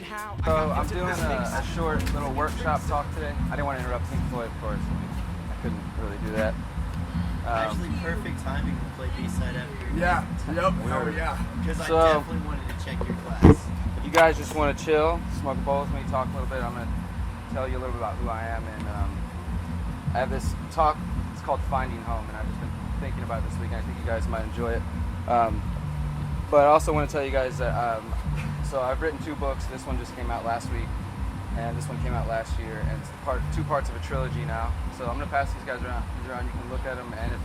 So I'm doing a short little workshop talk today. I didn't want to interrupt Pink Floyd, of course. I couldn't really do that. Actually, perfect timing to play B-side after. Yeah. Yep. Oh yeah. Because So- I definitely wanted to check your class. You guys just want to chill, smoke a bowl with me, talk a little bit. I'm going to tell you a little bit about who I am. And I have this talk. It's called Finding Home, and I've just been thinking about it this week. And I think you guys might enjoy it. But I also want to tell you guys that so I've written 2 books. This one just came out last week, and this one came out last year, and it's 2 parts of a trilogy now. So I'm going to pass these guys around. You can look at them, and if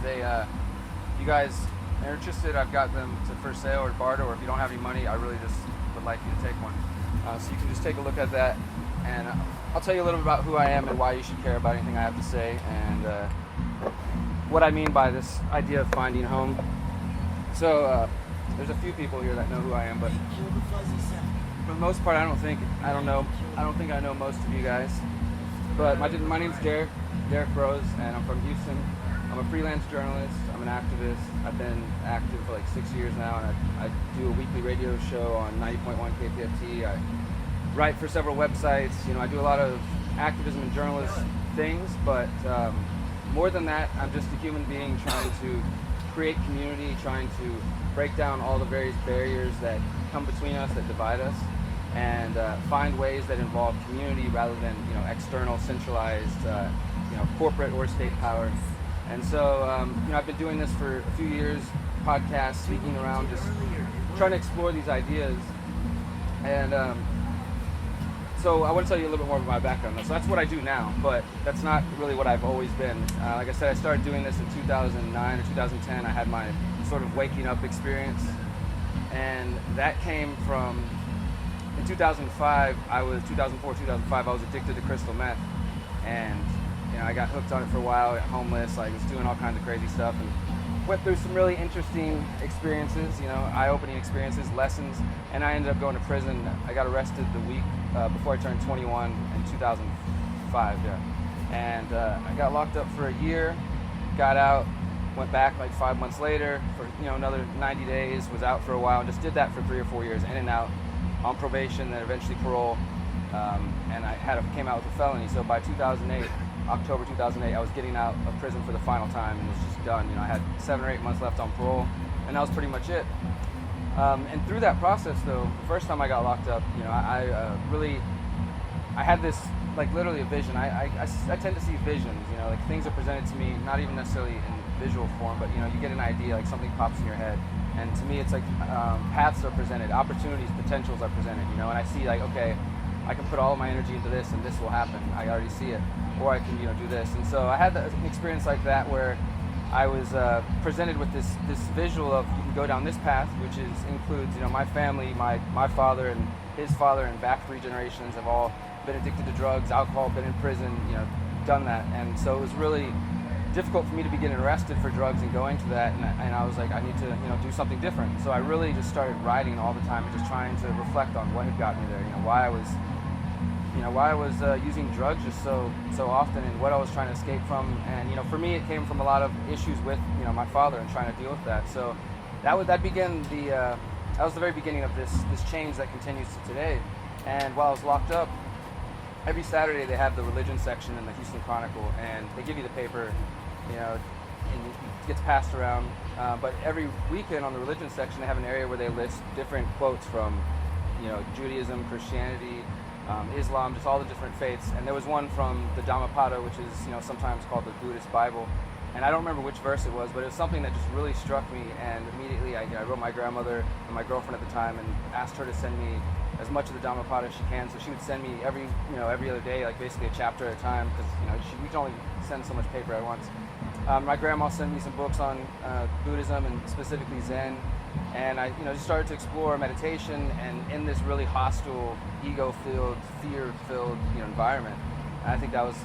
you guys are interested, I've got them to for sale or barter, or if you don't have any money, I really just would like you to take one. So you can just take a look at that, and I'll tell you a little bit about who I am and why you should care about anything I have to say, and what I mean by this idea of finding home. So there's a few people here that know who I am, but for the most part, I don't think I know most of you guys. But my name's Derrick Broze, and I'm from Houston. I'm a freelance journalist. I'm an activist. I've been active for like 6 years now, and I do a weekly radio show on 90.1 KPFT. I write for several websites. I do a lot of activism and journalist things, but more than that, I'm just a human being trying to create community, trying to break down all the various barriers that come between us, that divide us, and find ways that involve community rather than external, centralized, corporate or state power. And so I've been doing this for a few years, podcasts, speaking around, just trying to explore these ideas. And so I want to tell you a little bit more about my background, though. So that's what I do now, but that's not really what I've always been. Like I said, I started doing this in 2009 or 2010. I had my sort of waking up experience, and that came from, in 2004, 2005, I was addicted to crystal meth, and I got hooked on it for a while, got homeless, was doing all kinds of crazy stuff, and went through some really interesting experiences, eye-opening experiences, lessons, and I ended up going to prison. I got arrested the week before I turned 21 in 2005, and I got locked up for a year, got out, went back 5 months later for another 90 days, was out for a while, and just did that for 3 or 4 years, in and out, on probation, then eventually parole, and I came out with a felony. So by 2008, October 2008, I was getting out of prison for the final time, and it was just done. I had 7 or 8 months left on parole, and that was pretty much it. And through that process, though, the first time I got locked up, I had this literally a vision. I tend to see visions. Things are presented to me, not even necessarily in visual form, but you get an idea, something pops in your head, and to me, it's paths are presented, opportunities, potentials are presented. And I see okay, I can put all of my energy into this, and this will happen. I already see it. Or I can, do this. And so I had an experience like that where I was presented with this visual of you can go down this path, which includes, my family, my father and his father and back 3 generations have all been addicted to drugs, alcohol, been in prison, done that. And so it was really difficult for me to be getting arrested for drugs and going to that. And I was like, I need to, do something different. So I really just started writing all the time and just trying to reflect on what had got me there, why I was using drugs just so often, and what I was trying to escape from. And for me, it came from a lot of issues with my father and trying to deal with that. So that was the very beginning of this change that continues to today. And while I was locked up, every Saturday they have the religion section in the Houston Chronicle, and they give you the paper, and it gets passed around. But every weekend on the religion section, they have an area where they list different quotes from Judaism, Christianity, Islam, just all the different faiths. And there was one from the Dhammapada, which is sometimes called the Buddhist Bible, and I don't remember which verse it was, but it was something that just really struck me. And immediately I wrote my grandmother and my girlfriend at the time and asked her to send me as much of the Dhammapada as she can. So she would send me every other day, basically a chapter at a time, because we can only send so much paper at once. My grandma sent me some books on Buddhism and specifically Zen. And I just started to explore meditation, and in this really hostile, ego-filled, fear-filled environment. And I think that was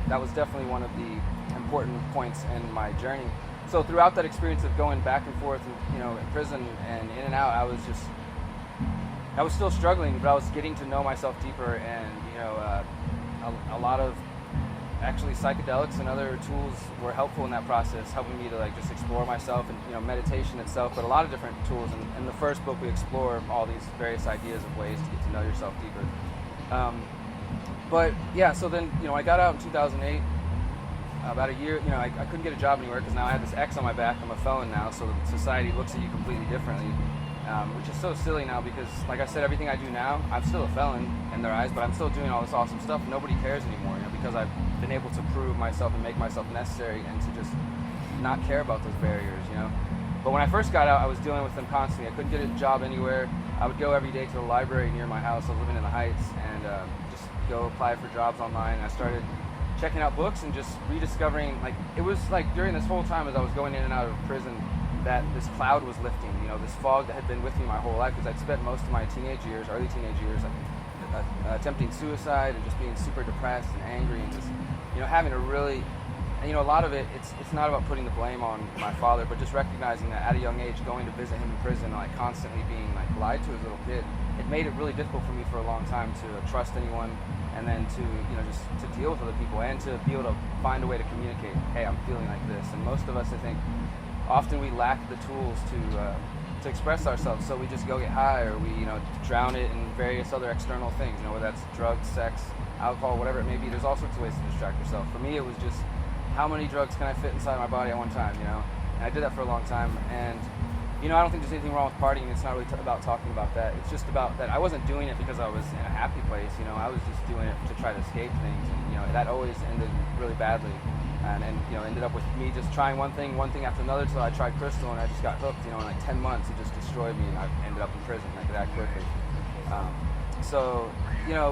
that was definitely one of the important points in my journey. So throughout that experience of going back and forth, in prison and in and out, I was still struggling, but I was getting to know myself deeper, and a lot of actually psychedelics and other tools were helpful in that process, helping me to like just explore myself and meditation itself, but a lot of different tools. And in the first book, we explore all these various ideas of ways to get to know yourself deeper. But yeah, so then I got out in 2008. About a year, I couldn't get a job anywhere because now I had this X on my back. I'm a felon now, so society looks at you completely differently, which is so silly now because, like I said, everything I do now, I'm still a felon in their eyes, but I'm still doing all this awesome stuff. Nobody cares anymore, because I've been able to prove myself and make myself necessary and to just not care about those barriers, But when I first got out, I was dealing with them constantly. I couldn't get a job anywhere. I would go every day to the library near my house. I was living in the Heights, and just go apply for jobs online. I started checking out books and just rediscovering, it was like during this whole time as I was going in and out of prison that this cloud was lifting, this fog that had been with me my whole life, because I'd spent most of my early teenage years, attempting suicide and just being super depressed and angry and just, having a really, a lot of it's not about putting the blame on my father, but just recognizing that at a young age, going to visit him in prison and constantly being lied to as a little kid, it made it really difficult for me for a long time to trust anyone, and then to just to deal with other people and to be able to find a way to communicate. Hey, I'm feeling like this. And most of us, I think, often we lack the tools to express ourselves, so we just go get high, or we drown it in various other external things. Whether that's drugs, sex, alcohol, whatever it may be. There's all sorts of ways to distract yourself. For me, it was just how many drugs can I fit inside my body at one time. And I did that for a long time. And I don't think there's anything wrong with partying. It's not really about talking about that. It's just about that I wasn't doing it because I was in a happy place. I was just doing it to try to escape things. And, that always ended really badly. And ended up with me just trying one thing after another until I tried crystal, and I just got hooked. In 10 months, it just destroyed me, and I ended up in prison like that quickly. So,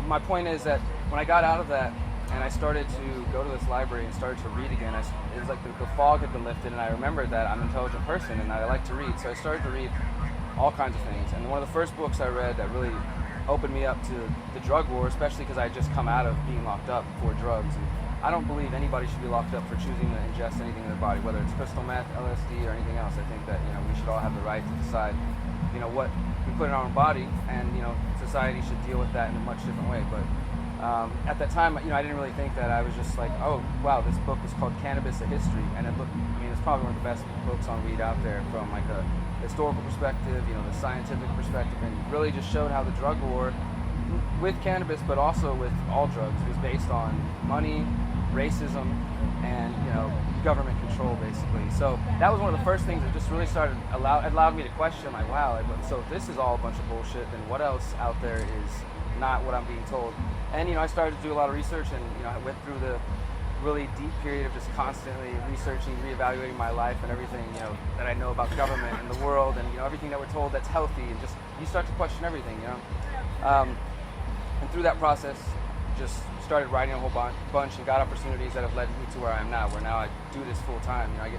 my point is that when I got out of that, and I started to go to this library and started to read again, it was like the fog had been lifted, and I remembered that I'm an intelligent person and that I like to read. So I started to read all kinds of things. And one of the first books I read that really opened me up to the drug war, especially because I had just come out of being locked up for drugs. And I don't believe anybody should be locked up for choosing to ingest anything in their body, whether it's crystal meth, LSD, or anything else. I think that we should all have the right to decide what we put in our own body, and society should deal with that in a much different way. But at that time, I didn't really think that. I was just like, oh wow, this book is called Cannabis: A History, and it's probably one of the best books on weed out there from a historical perspective, the scientific perspective, and really just showed how the drug war with cannabis, but also with all drugs, was based on money, racism, and government control, basically. So that was one of the first things that just really allowed me to question, wow, so if this is all a bunch of bullshit, then what else out there is not what I'm being told? And I started to do a lot of research, and I went through the really deep period of just constantly researching, reevaluating my life and everything that I know about government and the world, and everything that we're told that's healthy, and just you start to question everything, and through that process, just started writing a whole bunch and got opportunities that have led me to where I am now, where now I do this full time. I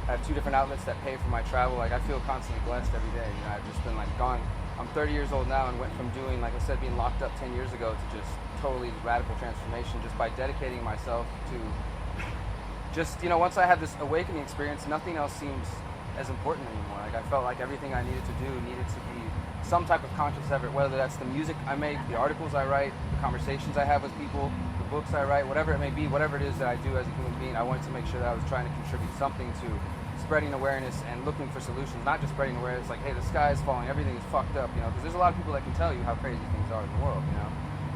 have 2 different outlets that pay for my travel. I feel constantly blessed every day. I've just been gone. I'm 30 years old now and went from doing, like I said, being locked up 10 years ago to just totally radical transformation just by dedicating myself to just, once I had this awakening experience, nothing else seems as important anymore. I felt like everything I needed to do needed to be some type of conscious effort, whether that's the music I make, the articles I write, the conversations I have with people, the books I write, whatever it may be, whatever it is that I do as a human being, I wanted to make sure that I was trying to contribute something to spreading awareness and looking for solutions, not just spreading awareness like, hey, the sky is falling, everything is fucked up, because there's a lot of people that can tell you how crazy things are in the world,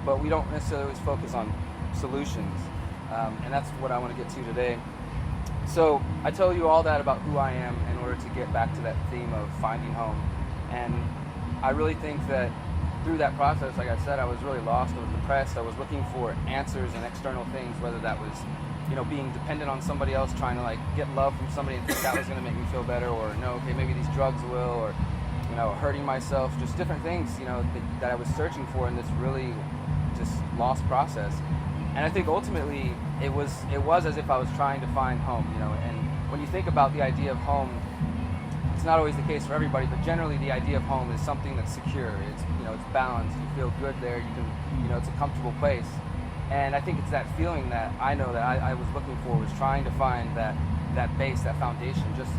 but we don't necessarily always focus on solutions, and that's what I want to get to today. So I tell you all that about who I am in order to get back to that theme of finding home. And I really think that through that process, like I said, I was really lost. I was depressed. I was looking for answers and external things, whether that was, being dependent on somebody else, trying to get love from somebody and think that was going to make me feel better, or no, okay, maybe these drugs will, or hurting myself, just different things, that I was searching for in this really just lost process. And I think ultimately it was as if I was trying to find home, and when you think about the idea of home, it's not always the case for everybody, but generally the idea of home is something that's secure. It's, it's balanced. You feel good there. You can, it's a comfortable place. And I think it's that feeling that I know that I was looking for, was trying to find that base, that foundation, just,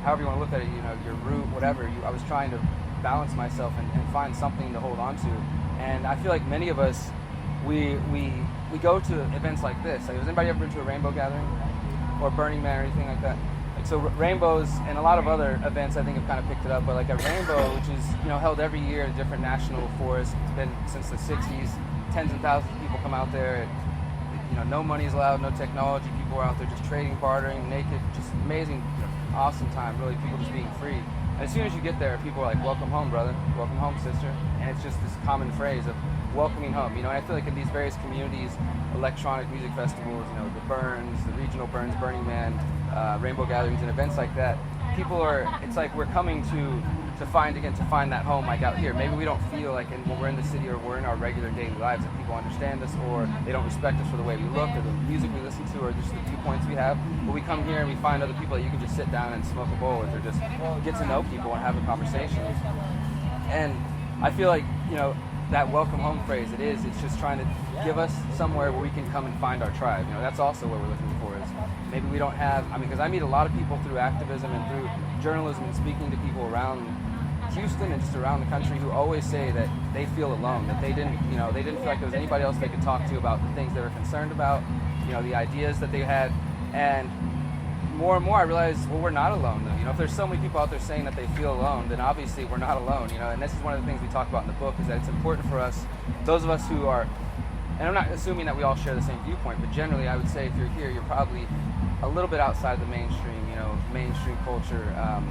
however you want to look at it, your root, whatever. I was trying to balance myself and find something to hold on to. And I feel like many of us, we we go to events like this. Like, has anybody ever been to a rainbow gathering or Burning Man or anything like that? Like, so rainbows and a lot of other events I think have kind of picked it up, but like a rainbow, which is held every year at different national forests, it's been since the 60s. Tens and thousands of people come out there. No money is allowed, no technology. People are out there just trading, bartering, naked, just amazing, awesome time. Really, people just being free. And as soon as you get there, people are like, "Welcome home, brother. Welcome home, sister." And it's just this common phrase of welcoming home. And I feel like in these various communities, electronic music festivals, the Burns, the regional Burns, Burning Man, rainbow gatherings, and events like that, people are. It's like we're coming to find that home like out here. Maybe we don't feel like when we're in the city or we're in our regular daily lives that people understand us or they don't respect us for the way we look or the music we listen to or just the viewpoints we have. But we come here and we find other people that you can just sit down and smoke a bowl with or just get to know people and have a conversation. And I feel like, that welcome home phrase, it's just trying to give us somewhere where we can come and find our tribe. That's also what we're looking for is maybe we don't have, because I meet a lot of people through activism and through journalism and speaking to people around Houston and just around the country who always say that they feel alone, that they didn't feel like there was anybody else they could talk to about the things they were concerned about, the ideas that they had. And more and more I realize, well, we're not alone though. If there's so many people out there saying that they feel alone, then obviously we're not alone, and this is one of the things we talk about in the book, is that it's important for us, those of us who are, and I'm not assuming that we all share the same viewpoint, but generally I would say if you're here, you're probably a little bit outside the mainstream, mainstream culture. I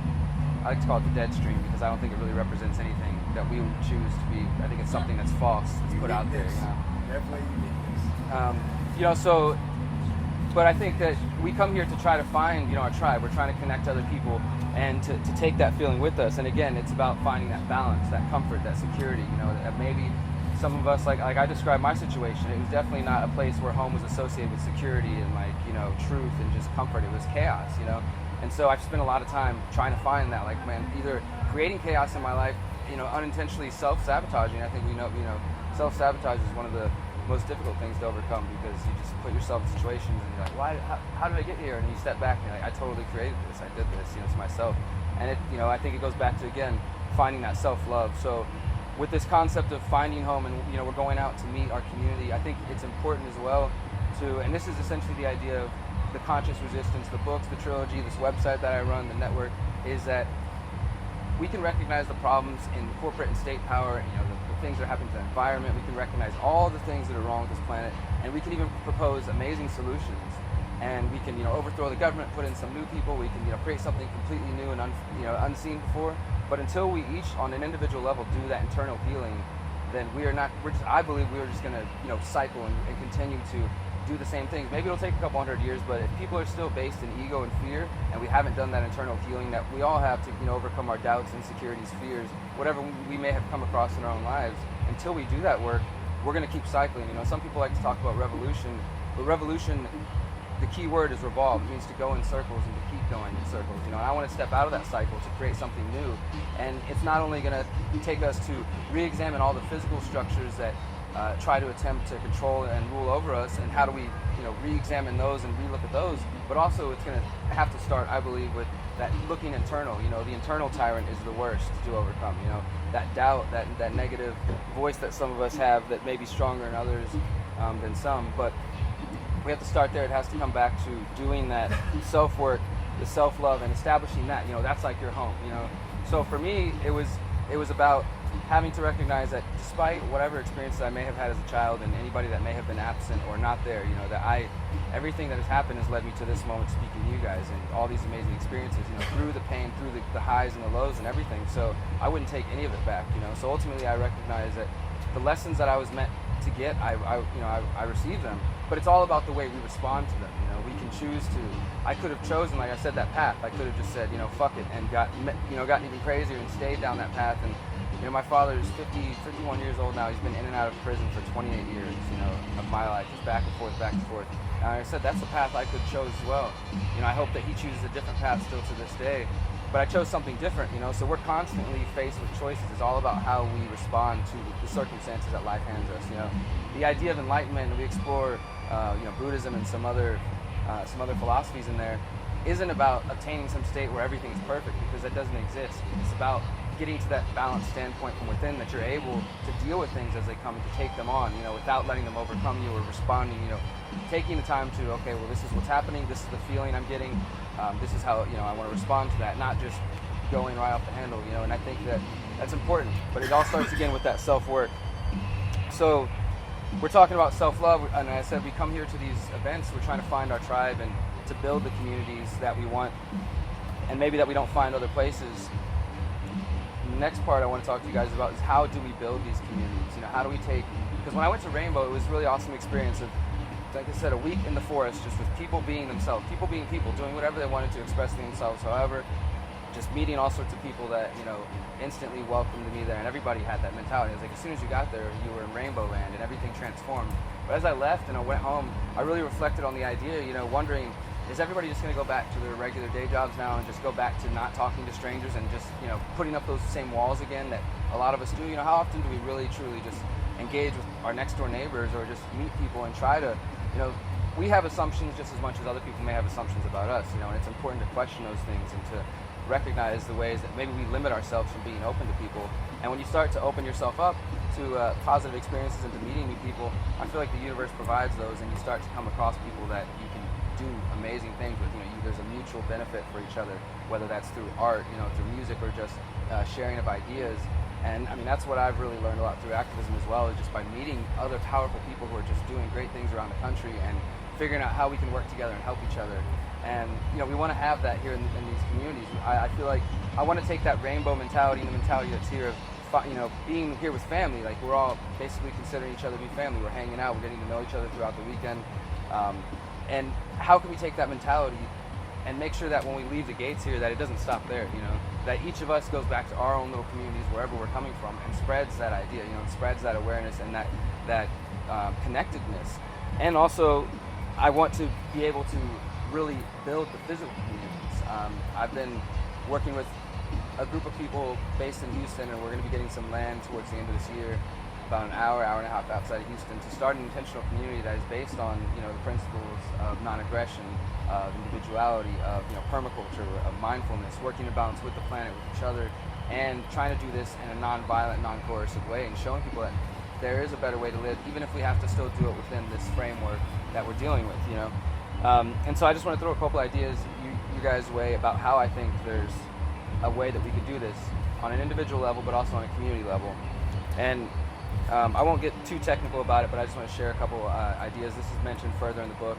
like to call it the dead stream because I don't think it really represents anything that we would choose to be. I think it's something that's false, that's put out there. Definitely uniqueness. But I think that we come here to try to find, our tribe. We're trying to connect to other people and to take that feeling with us. And again, it's about finding that balance, that comfort, that security. That maybe some of us, like I described my situation, it was definitely not a place where home was associated with security and truth and just comfort. It was chaos, And so I've spent a lot of time trying to find that, either creating chaos in my life, unintentionally self-sabotaging. I think self-sabotage is one of the most difficult things to overcome because you just put yourself in situations and you're like, how did I get here? And you step back and you're like, I totally created this. I did this, to myself. And I think it goes back to, again, finding that self-love. So with this concept of finding home and, we're going out to meet our community, I think it's important as well and this is essentially the idea of the conscious resistance, the books, the trilogy, this website that I run, the network, is that we can recognize the problems in corporate and state power, the things that are happening to the environment. We can recognize all the things that are wrong with this planet, and we can even propose amazing solutions. And we can, overthrow the government, put in some new people. We can, create something completely new and unseen before. But until we each, on an individual level, do that internal healing, then I believe we're just going to, cycle and continue to do the same things. Maybe it'll take a couple hundred years, but if people are still based in ego and fear, and we haven't done that internal healing that we all have to, overcome our doubts, insecurities, fears, whatever we may have come across in our own lives, until we do that work, we're going to keep cycling. Some people like to talk about revolution, but revolution, the key word is revolve. It means to go in circles and to keep going in circles. And I want to step out of that cycle to create something new. And it's not only going to take us to re-examine all the physical structures that try to attempt to control and rule over us, and how do we, re-examine those and re-look at those, but also it's going to have to start, I believe, with that looking internal. The internal tyrant is the worst to overcome. That doubt, that negative voice that some of us have that may be stronger in others than some, but we have to start there. It has to come back to doing that self-work, the self-love, and establishing that, that's like your home, So for me, it was about having to recognize that despite whatever experiences I may have had as a child and anybody that may have been absent or not there, that everything that has happened has led me to this moment speaking to you guys and all these amazing experiences, through the pain, through the highs and the lows and everything. So I wouldn't take any of it back, So ultimately I recognize that the lessons that I was meant to get, I received them, but it's all about the way we respond to them. We can choose to. I could have chosen, like I said, that path. I could have just said, fuck it, and gotten even crazier and stayed down that path. And my father is 51 years old now. He's been in and out of prison for 28 years, of my life, just back and forth, back and forth. And like I said, that's a path I could have chose as well. I hope that he chooses a different path still to this day. But I chose something different, So we're constantly faced with choices. It's all about how we respond to the circumstances that life hands us. The idea of enlightenment, we explore, Buddhism and some other philosophies in there, isn't about obtaining some state where everything's perfect, because that doesn't exist. It's about getting to that balanced standpoint from within, that you're able to deal with things as they come, to take them on, without letting them overcome you or responding, taking the time to, okay, well, this is what's happening, this is the feeling I'm getting, this is how, I want to respond to that, not just going right off the handle, and I think that's important, but it all starts again with that self-work. So we're talking about self-love, and I said we come here to these events, we're trying to find our tribe and to build the communities that we want, and maybe that we don't find other places. The next part I want to talk to you guys about is how do we build these communities? How do we take, because when I went to Rainbow, it was a really awesome experience of, like I said, a week in the forest, just with people being themselves, people being people, doing whatever they wanted to, expressing themselves, however, just meeting all sorts of people that, instantly welcomed me there, and everybody had that mentality. It was like, as soon as you got there, you were in Rainbow Land, and everything transformed. But as I left and I went home, I really reflected on the idea, wondering, is everybody just going to go back to their regular day jobs now and just go back to not talking to strangers and just, putting up those same walls again that a lot of us do? How often do we really, truly just engage with our next door neighbors or just meet people and try to, we have assumptions just as much as other people may have assumptions about us, and it's important to question those things and to recognize the ways that maybe we limit ourselves from being open to people. And when you start to open yourself up to positive experiences and to meeting new people, I feel like the universe provides those, and you start to come across people that you can do amazing things with. There's a mutual benefit for each other, whether that's through art, through music, or just sharing of ideas. And I mean, that's what I've really learned a lot through activism as well, is just by meeting other powerful people who are just doing great things around the country and figuring out how we can work together and help each other. And we want to have that here in these communities. I feel like I want to take that rainbow mentality and the mentality that's here of being here with family. Like, we're all basically considering each other to be family. We're hanging out, we're getting to know each other throughout the weekend. And how can we take that mentality and make sure that when we leave the gates here, that it doesn't stop there, that each of us goes back to our own little communities, wherever we're coming from, and spreads that idea, spreads that awareness and that connectedness. And also, I want to be able to really build the physical communities. I've been working with a group of people based in Houston, and we're going to be getting some land towards the end of this year, about an hour and a half outside of Houston, to start an intentional community that is based on the principles of non-aggression, of individuality, of permaculture, of mindfulness, working in balance with the planet, with each other, and trying to do this in a non-violent, non-coercive way, and showing people that there is a better way to live, even if we have to still do it within this framework that we're dealing with. And so I just want to throw a couple ideas you guys' way about how I think there's a way that we could do this on an individual level, but also on a community level. And I won't get too technical about it, but I just want to share a couple ideas. This is mentioned further in the book.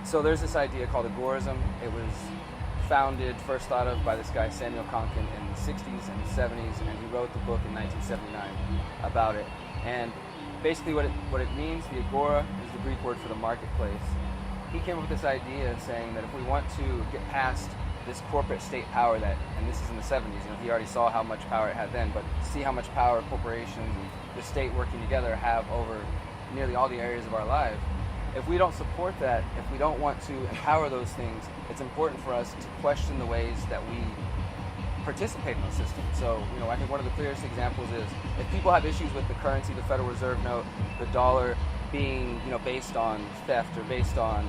So there's this idea called Agorism. It was first thought of by this guy Samuel Konkin in the 60s and the 70s, and he wrote the book in 1979 about it. And basically what it means, the agora is the Greek word for the marketplace. He came up with this idea saying that if we want to get past this corporate state power that, and this is in the 70s, he already saw how much power it had then, but see how much power corporations and the state working together have over nearly all the areas of our life. If we don't support that, if we don't want to empower those things, it's important for us to question the ways that we participate in those systems. So, I think one of the clearest examples is if people have issues with the currency, the Federal Reserve note, the dollar being, based on theft or based on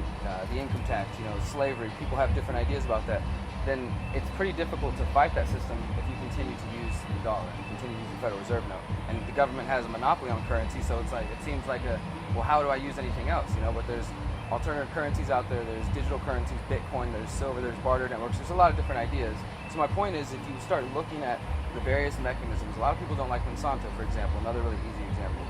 the income tax, slavery, people have different ideas about that, then it's pretty difficult to fight that system if you continue to use the dollar, continue to use the Federal Reserve note. And the government has a monopoly on currency, so it seems like how do I use anything else? But there's alternative currencies out there, there's digital currencies, Bitcoin, there's silver, there's barter networks, there's a lot of different ideas. So my point is, if you start looking at the various mechanisms, a lot of people don't like Monsanto, for example, another really easy example.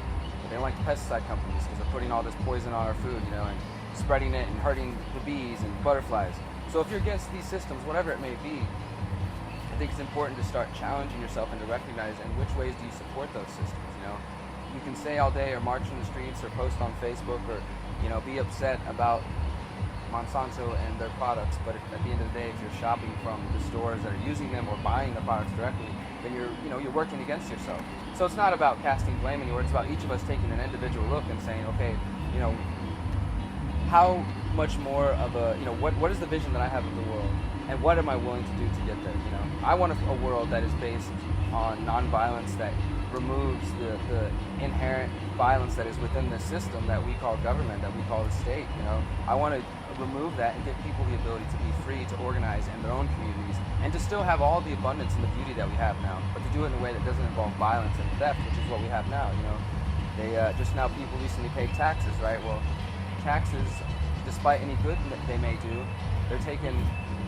They don't like the pesticide companies because they're putting all this poison on our food, and spreading it and hurting the bees and butterflies. So if you're against these systems, whatever it may be, I think it's important to start challenging yourself and to recognize in which ways do you support those systems. You can say all day or march in the streets or post on Facebook or be upset about Monsanto and their products, but at the end of the day, if you're shopping from the stores that are using them or buying the products directly, then you're working against yourself. So it's not about casting blame anywhere. It's about each of us taking an individual look and saying, okay, how much more of a, what is the vision that I have of the world, and what am I willing to do to get there? I want a world that is based on nonviolence, that removes the inherent violence that is within the system that we call government, that we call the state. I want a remove that and give people the ability to be free to organize in their own communities and to still have all the abundance and the beauty that we have now, but to do it in a way that doesn't involve violence and theft, which is what we have now. They just now people recently paid taxes, right? Well, taxes, despite any good that they may do, they're taken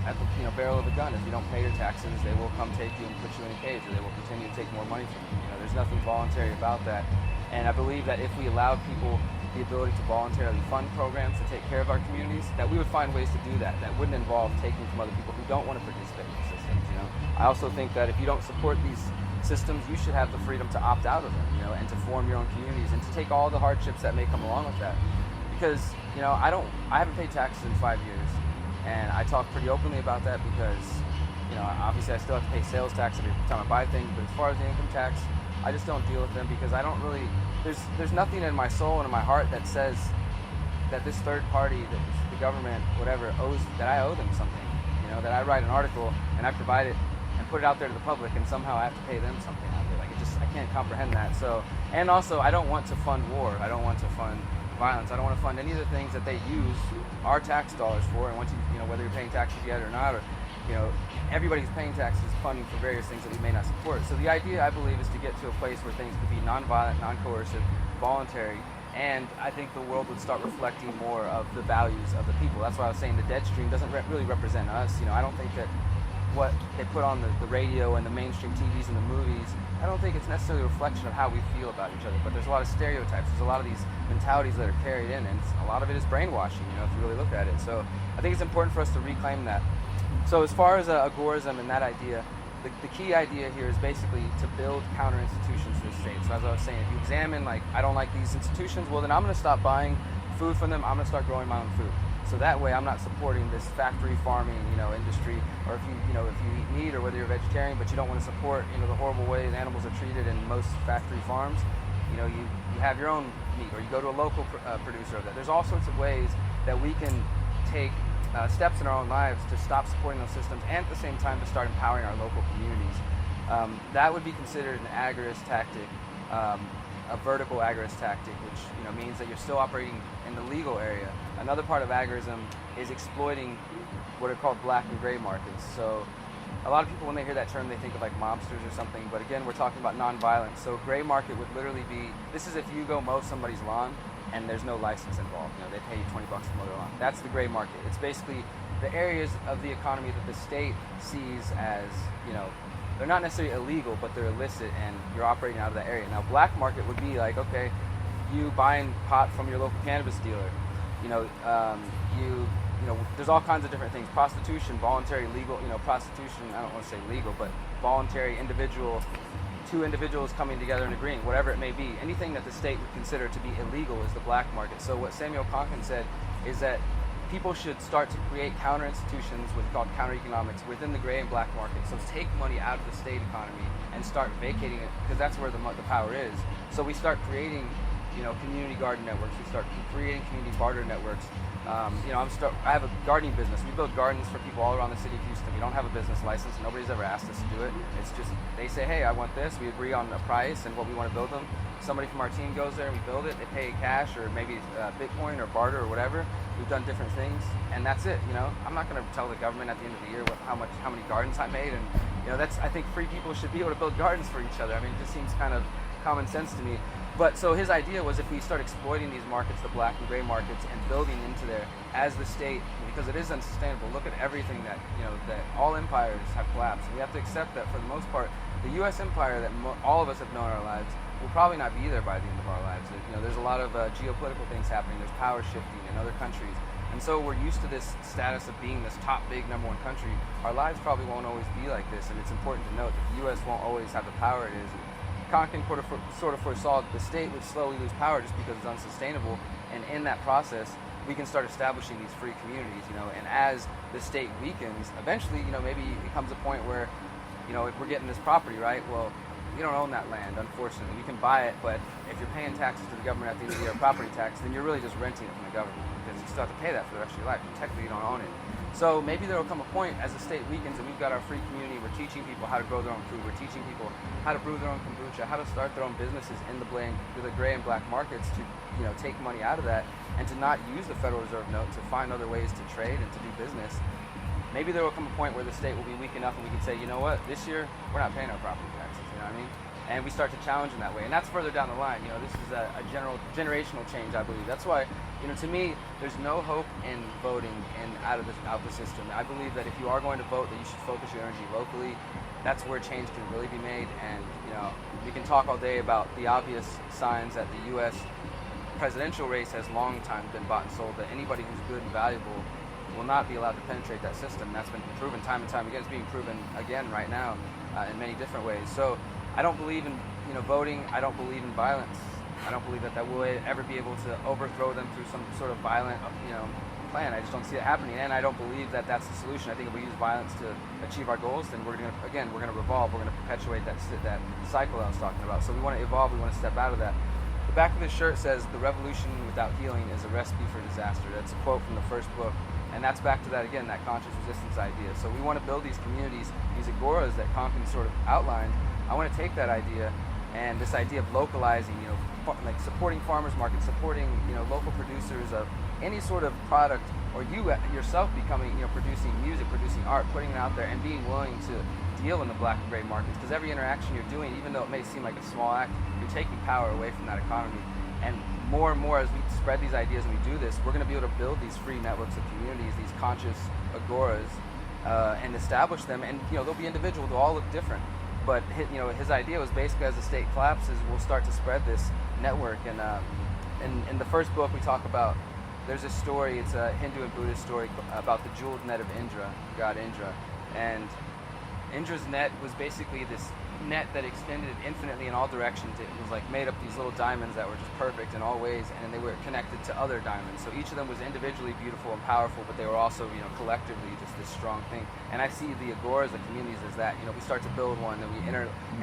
at the barrel of a gun. If you don't pay your taxes, they will come take you and put you in a cage, or they will continue to take more money from you. There's nothing voluntary about that. And I believe that if we allowed people the ability to voluntarily fund programs to take care of our communities, that we would find ways to do that wouldn't involve taking from other people who don't want to participate in the systems. I also think that if you don't support these systems, you should have the freedom to opt out of them, and to form your own communities and to take all the hardships that may come along with that. Because I haven't paid taxes in 5 years, and I talk pretty openly about that because obviously I still have to pay sales tax every time I buy things, but as far as the income tax, I just don't deal with them because I don't really, there's nothing in my soul and in my heart that says that this third party, that the government, whatever, that I owe them something. That I write an article and I provide it and put it out there to the public, and somehow I have to pay them something out of it. I can't comprehend that. So, and also I don't want to fund war. I don't want to fund violence. I don't want to fund any of the things that they use our tax dollars for. And once whether you're paying taxes yet or not, or everybody's paying taxes, funding for various things that we may not support. So the idea, I believe, is to get to a place where things could be nonviolent, non-coercive, voluntary, and I think the world would start reflecting more of the values of the people. That's why I was saying the dead stream doesn't really represent us. I don't think that what they put on the radio and the mainstream TVs and the movies, I don't think it's necessarily a reflection of how we feel about each other, but there's a lot of stereotypes, there's a lot of these mentalities that are carried in, and a lot of it is brainwashing, if you really look at it. So I think it's important for us to reclaim that. So as far as agorism and that idea, the key idea here is basically to build counter institutions to the state. So as I was saying, if you examine, I don't like these institutions, well then I'm going to stop buying food from them, I'm going to start growing my own food. So that way I'm not supporting this factory farming, industry, or if you eat meat, or whether you're a vegetarian but you don't want to support, the horrible way the animals are treated in most factory farms, you have your own meat, or you go to a local producer of that. There's all sorts of ways that we can take steps in our own lives to stop supporting those systems, and at the same time to start empowering our local communities. That would be considered an agorist tactic, a vertical agorist tactic, which means that you're still operating in the legal area. Another part of agorism is exploiting what are called black and gray markets. So a lot of people, when they hear that term, they think of mobsters or something, but again, we're talking about nonviolence. So gray market would literally be, this is if you go mow somebody's lawn and there's no license involved. They pay you $20 to mow their lawn. That's the gray market. It's basically the areas of the economy that the state sees as, they're not necessarily illegal, but they're illicit, and you're operating out of that area. Now, black market would be okay, you buying pot from your local cannabis dealer. There's all kinds of different things. Prostitution, voluntary, legal. Prostitution, I don't want to say legal, but voluntary, two individuals coming together and agreeing, whatever it may be. Anything that the state would consider to be illegal is the black market. So what Samuel Konkin said is that people should start to create counter institutions called counter economics within the gray and black market. So take money out of the state economy and start vacating it, because that's where the power is. So we start creating, community garden networks. We start creating community barter networks. I have a gardening business. We build gardens for people all around the city of Houston. We don't have a business license. Nobody's ever asked us to do it. It's just, they say, hey, I want this. We agree on a price and what we want to build them. Somebody from our team goes there and we build it. They pay cash or maybe Bitcoin or barter or whatever. We've done different things, and that's it. I'm not going to tell the government at the end of the year how many gardens I made, and I think free people should be able to build gardens for each other. I mean, it just seems kind of common sense to me. But so his idea was, if we start exploiting these markets, the black and gray markets, and building into there as the state, because it is unsustainable. Look at everything that that all empires have collapsed. And we have to accept that for the most part, the U.S. empire that all of us have known in our lives will probably not be there by the end of our lives. There's a lot of geopolitical things happening. There's power shifting in other countries, and so we're used to this status of being this top big number one country. Our lives probably won't always be like this, and it's important to note that the U.S. won't always have the power it is. Konkin sort of foresaw that the state would slowly lose power just because it's unsustainable, and in that process, we can start establishing these free communities, and as the state weakens, eventually, maybe it comes a point where, if we're getting this property, right, well, you don't own that land, unfortunately. You can buy it, but if you're paying taxes to the government at the end of the year, property tax, then you're really just renting it from the government, because you still have to pay that for the rest of your life. Technically, you don't own it. So maybe there will come a point as the state weakens and we've got our free community, we're teaching people how to grow their own food, we're teaching people how to brew their own kombucha, how to start their own businesses in the gray and black markets to, take money out of that and to not use the Federal Reserve note, to find other ways to trade and to do business. Maybe there will come a point where the state will be weak enough and we can say, you know what, this year we're not paying our property taxes, you know what I mean? And we start to challenge in that way. And that's further down the line. This is a generational change, I believe. That's why, to me, there's no hope in voting out of the system. I believe that if you are going to vote, that you should focus your energy locally. That's where change can really be made. And, we can talk all day about the obvious signs that the U.S. presidential race has long time been bought and sold, that anybody who's good and valuable will not be allowed to penetrate that system. That's been proven time and time again. It's being proven again right now in many different ways. So I don't believe in voting. I don't believe in violence. I don't believe that will ever be able to overthrow them through some sort of violent plan. I just don't see it happening, and I don't believe that that's the solution. I think if we use violence to achieve our goals, then we're going to revolve. We're going to perpetuate that cycle I was talking about. So we want to evolve. We want to step out of that. The back of this shirt says, "The revolution without healing is a recipe for disaster." That's a quote from the first book. And that's back to that again, that conscious resistance idea. So we want to build these communities, these agoras that Conklin sort of outlined. I want to take that idea and this idea of localizing, like supporting farmers markets, supporting, local producers of any sort of product, or you yourself becoming, producing music, producing art, putting it out there and being willing to deal in the black and gray markets. Because every interaction you're doing, even though it may seem like a small act, you're taking power away from that economy. And more as we spread these ideas and we do this, we're going to be able to build these free networks of communities, these conscious agoras, and establish them. And they'll be individual, they'll all look different. But his idea was basically, as the state collapses, we'll start to spread this network. And in the first book, we talk about, there's a story, it's a Hindu and Buddhist story about the jeweled net of Indra, god Indra. And Indra's net was basically this net that extended infinitely in all directions. It was like made up these little diamonds that were just perfect in all ways, and they were connected to other diamonds. So each of them was individually beautiful and powerful, but they were also, collectively just this strong thing. And I see the agoras, the communities, as that. We start to build one, and we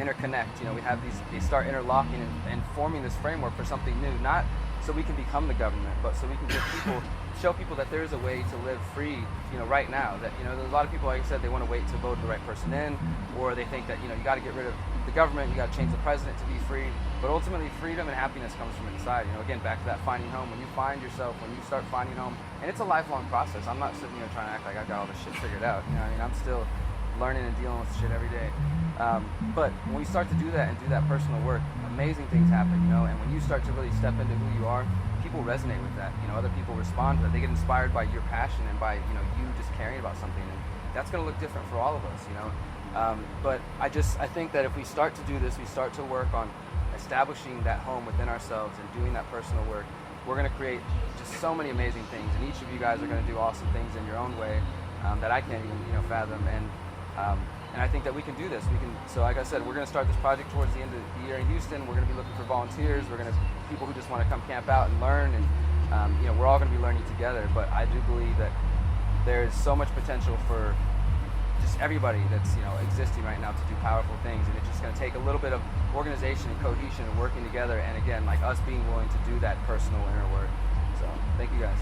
interconnect. We have these. They start interlocking and forming this framework for something new, not so we can become the government, but so we can show people that there is a way to live free, right now. That, there's a lot of people, like I said, they want to wait to vote the right person in, or they think that, you got to get rid of the government, you got to change the president to be free. But ultimately, freedom and happipiness comes from inside. Again, back to that finding home. When you find yourself, when you start finding home, and it's a lifelong process. I'm not sitting here trying to act like I've got all this shit figured out. I'm still learning and dealing with shit every day. But when you start to do that and do that personal work, amazing things happen, and when you start to really step into who you are, people resonate with that. Other people respond to that. They get inspired by your passion and by, you just caring about something. And that's going to look different for all of us, But I think that if we start to do this, we start to work on establishing that home within ourselves and doing that personal work, we're going to create just so many amazing things. And each of you guys are going to do awesome things in your own way that I can't even, fathom. And I think that we can do this. So like I said, we're going to start this project towards the end of the year in Houston. We're going to be looking for volunteers. We're going to people who just want to come camp out and learn. And we're all going to be learning together. But I do believe that there's so much potential for just everybody that's existing right now to do powerful things. And it's just going to take a little bit of organization and cohesion and working together. And again, like us being willing to do that personal inner work. So thank you guys.